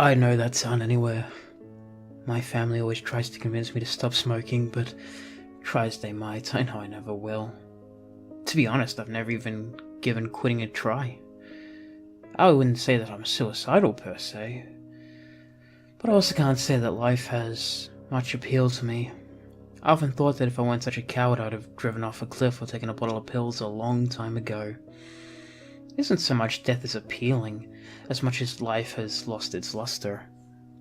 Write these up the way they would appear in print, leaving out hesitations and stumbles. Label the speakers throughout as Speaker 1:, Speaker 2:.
Speaker 1: I know that sound anywhere. My family always tries to convince me to stop smoking, but try as they might, I know I never will. To be honest, I've never even given quitting a try. I wouldn't say that I'm suicidal per se, but I also can't say that life has much appeal to me. I often thought that if I weren't such a coward, I'd have driven off a cliff or taken a bottle of pills a long time ago. It isn't so much death is appealing, as much as life has lost its luster.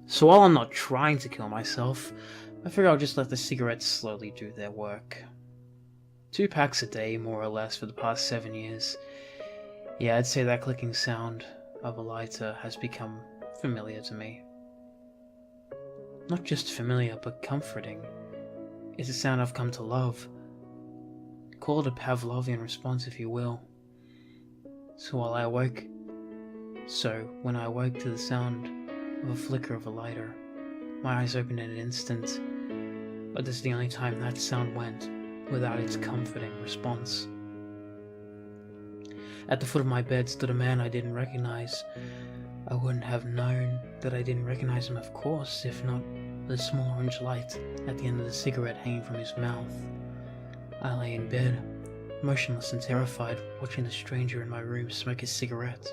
Speaker 1: So while I'm not trying to kill myself, I figure I'll just let the cigarettes slowly do their work. 2 packs a day, more or less, for the past 7 years. Yeah, I'd say that clicking sound of a lighter has become familiar to me. Not just familiar, but comforting. It's a sound I've come to love. Call it a Pavlovian response if you will. So when I awoke to the sound of a flicker of a lighter, my eyes opened in an instant, but this is the only time that sound went without its comforting response. At the foot of my bed stood a man I didn't recognize. I wouldn't have known that I didn't recognize him, of course, if not for the small orange light at the end of the cigarette hanging from his mouth. I lay in bed, motionless and terrified, watching the stranger in my room smoke his cigarette,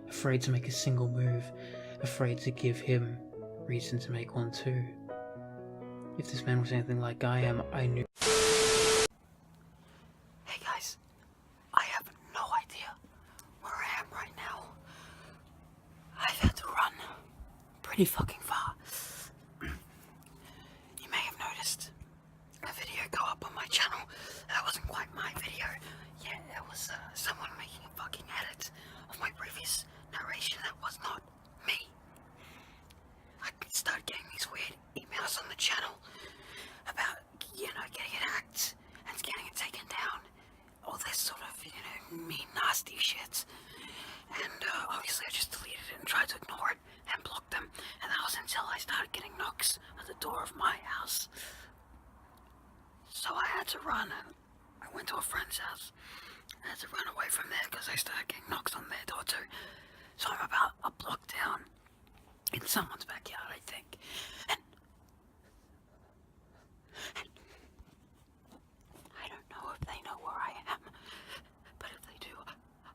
Speaker 1: afraid to make a single move, afraid to give him reason to make one too. If this man was anything like I am, I knew.
Speaker 2: Hey guys, I have no idea where I am right now. I've had to run pretty fucking far. You may have noticed a video go up on my channel. That wasn't quite my video. Yeah, it was someone making a fucking edit of my previous narration. That was not me. I started getting these weird emails on the channel about, getting it hacked and getting it taken down. All this sort of, mean, nasty shit. And obviously I just deleted it and tried to ignore it and blocked them. And that was until I started getting knocks at the door of my house. So I had to run. I went to a friend's house. I had to run away from there because I started getting knocks on their door too. So I'm about a block down in someone's backyard, I think. And I don't know if they know where I am, but if they do,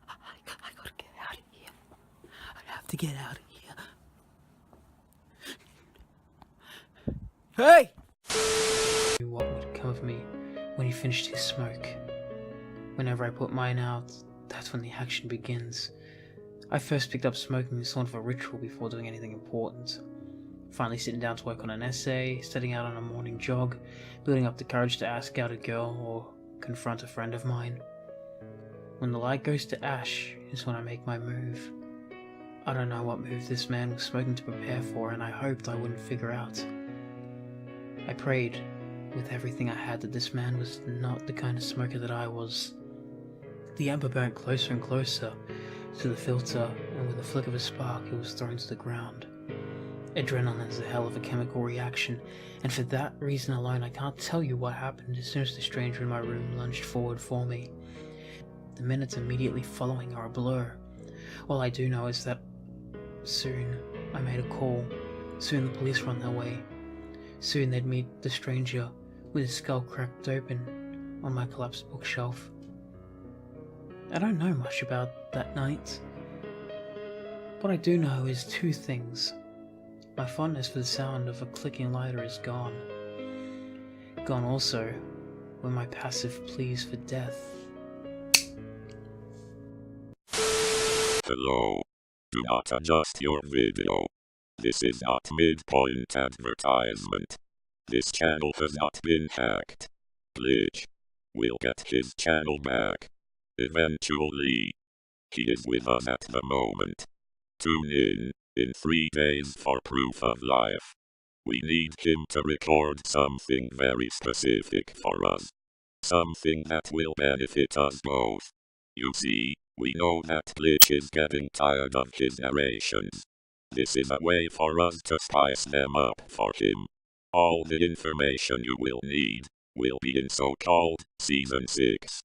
Speaker 2: I gotta get out of here. I have to get out of here. Hey!
Speaker 1: What would come of me when he finished his smoke. Whenever I put mine out, that's when the action begins. I first picked up smoking as sort of a ritual before doing anything important. Finally sitting down to work on an essay, setting out on a morning jog, building up the courage to ask out a girl or confront a friend of mine. When the light goes to ash is when I make my move. I don't know what move this man was smoking to prepare for, and I hoped I wouldn't figure out. I prayed with everything I had that this man was not the kind of smoker that I was. The ember burnt closer and closer to the filter, and with a flick of a spark it was thrown to the ground. Adrenaline is a hell of a chemical reaction, and for that reason alone I can't tell you what happened as soon as the stranger in my room lunged forward for me. The minutes immediately following are a blur. All I do know is that soon I made a call, soon the police were on their way, soon they'd meet the stranger with his skull cracked open on my collapsed bookshelf. I don't know much about that night. What I do know is 2 things. My fondness for the sound of a clicking lighter is gone. Gone also were my passive pleas for death.
Speaker 3: Hello. Do not adjust your video. This is not midpoint advertisement. This channel has not been hacked. Glitch. We'll get his channel back. Eventually. He is with us at the moment. Tune in 3 days for proof of life. We need him to record something very specific for us. Something that will benefit us both. You see, we know that Glitch is getting tired of his narrations. This is a way for us to spice them up for him. All the information you will need will be in so-called Season 6.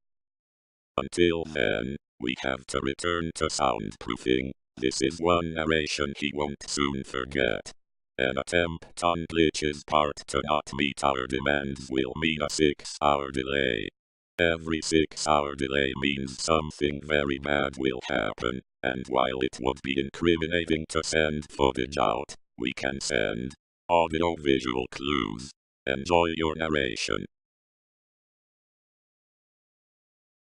Speaker 3: Until then, we have to return to soundproofing. This is one narration he won't soon forget. An attempt on Glitch's part to not meet our demands will mean a 6-hour delay. Every 6-hour delay means something very bad will happen, and while it would be incriminating to send footage out, we can send audio-visual clues. Enjoy your narration.